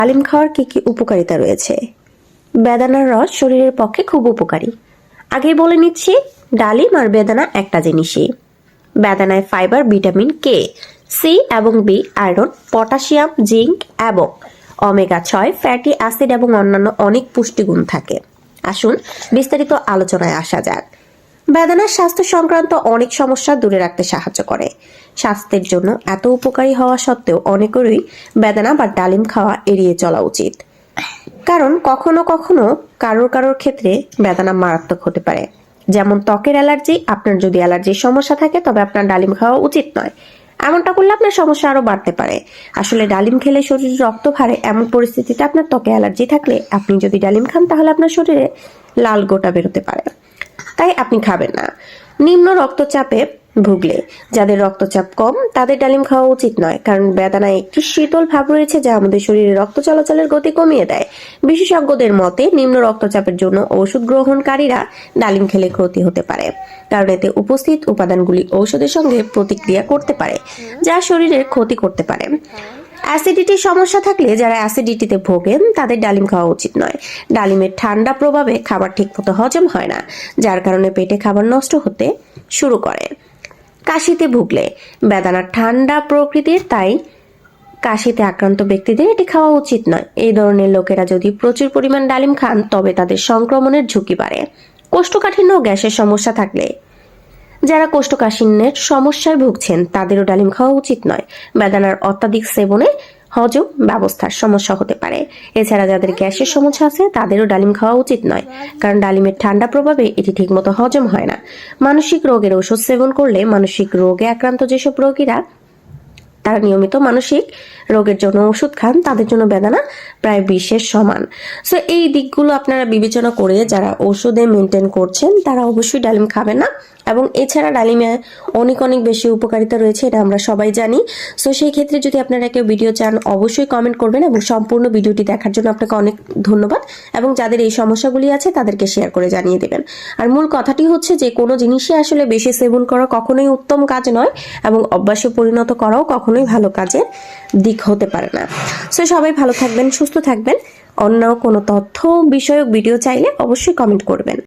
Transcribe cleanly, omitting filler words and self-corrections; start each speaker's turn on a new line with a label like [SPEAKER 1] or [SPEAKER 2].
[SPEAKER 1] ডালিম খাওয়ার কি কি উপকারিতা রয়েছে? বেদানার রস শরীরের পক্ষে খুব উপকারী। আগেই বলে নিচ্ছি, ডালিম আর বেদানা একটা জিনিসই। বেদানায় ফাইবার, ভিটামিন কে, সি এবং বি, আয়রন, পটাশিয়াম, জিঙ্ক এবং ওমেগা 6 ফ্যাটি অ্যাসিড এবং অন্যান্য অনেক পুষ্টিগুণ থাকে। আসুন বিস্তারিত আলোচনায় আসা যাক। বেদানার স্বাস্থ্য সংক্রান্ত অনেক সমস্যা দূরে রাখতে সাহায্য করে। স্বাস্থ্যের জন্য এত উপকারী হওয়া সত্ত্বেও অনেকেরই বেদানা বা ডালিম খাওয়া এড়িয়ে চলা উচিত, কারণ কখনো কখনো কারোর ক্ষেত্রে বেদানা মারাত্মক হতে পারে। যেমন ত্বকের অ্যালার্জি, আপনার যদি অ্যালার্জির সমস্যা থাকে তবে আপনার ডালিম খাওয়া উচিত নয়। এমনটা করলে আপনার সমস্যা আরো বাড়তে পারে। আসলে ডালিম খেলে শরীরে রক্ত বাড়ে, এমন পরিস্থিতিতে আপনার ত্বকে অ্যালার্জি থাকলে আপনি যদি ডালিম খান তাহলে আপনার শরীরে লাল গোটা বেরোতে পারে, তাই আপনি খাবেন না। নিম্ন রক্তচাপে ভুগলে, যাদের রক্তচাপ কম তাদের ডালিম খাওয়া উচিত নয়, কারণ বেদানায় একটি শীতল ভাব রয়েছে যা আমাদের শরীরে রক্ত চলাচলের গতি কমিয়ে দেয়। বিশেষজ্ঞদের মতে নিম্ন রক্তচাপের জন্য ওষুধ গ্রহণকারীরা ডালিম খেলে ক্ষতি হতে পারে, কারণ এতে উপস্থিত উপাদানগুলি ঔষধের সঙ্গে প্রতিক্রিয়া করতে পারে যা শরীরের ক্ষতি করতে পারে। অ্যাসিডিটির সমস্যা থাকলে, যারা অ্যাসিডিটিতে ভোগেন তাদের ডালিম খাওয়া উচিত নয়। ডালিমের ঠান্ডা প্রভাবে খাবার ঠিকমতো হজম হয় না, যার কারণে পেটে খাবার নষ্ট হতে শুরু করে। কাশিতে ভুগলে, বেদানা ঠান্ডা প্রকৃতির, তাই কাশিতে আক্রান্ত ব্যক্তিদের এটি খাওয়া উচিত নয়। এই ধরনের লোকেরা যদি প্রচুর পরিমাণ ডালিম খান তবে তাদের সংক্রমণের ঝুঁকি বাড়ে। কোষ্ঠকাঠিন্য ও গ্যাসের সমস্যা থাকলে, যারা কোষ্ঠকাঠিন্যের সমস্যায় ভুগছেন তাদেরও ডালিম খাওয়া উচিত নয়। বেদানার অত্যাধিক সেবনে হজম ব্যবস্থার সমস্যা হতে পারে। এছাড়া যাদের গ্যাসের সমস্যা আছে তাদেরও ডালিম খাওয়া উচিত নয়, কারণ ডালিমের ঠান্ডা প্রভাবে এটি ঠিকমতো হজম হয় না। মানসিক রোগের ওষুধ সেবন করলে, মানসিক রোগে আক্রান্ত যেসব রোগীরা তারা নিয়মিত মানসিক রোগের জন্য ওষুধ খান তাদের জন্য বেদানা প্রায় বিষের সমান। সো এই দিকগুলো আপনারা বিবেচনা করে যারা ওষুধে মেনটেন করছেন তারা অবশ্যই ডালিম খাবেন না। এবং এছাড়া ডালিমে অনেক বেশি উপকারিতা রয়েছে, এটা আমরা সবাই জানি। সো সেই ক্ষেত্রে যদি আপনারা কেউ ভিডিও চান অবশ্যই কমেন্ট করবেন, এবং সম্পূর্ণ ভিডিওটি দেখার জন্য আপনাকে অনেক ধন্যবাদ। এবং যাদের এই সমস্যাগুলি আছে তাদেরকে শেয়ার করে জানিয়ে দেবেন। আর মূল কথাটি হচ্ছে যে কোনো জিনিসই আসলে বেশি সেবন করা কখনোই উত্তম কাজ নয়, এবং অভ্যাসে পরিণত করাও কখনোই ভালো কাজের দিক হতে পারে না। সো সবাই ভালো থাকবেন, সুস্থ থাকবেন। অন্য কোনো তথ্য বিষয়ক ভিডিও চাইলে অবশ্যই কমেন্ট করবেন।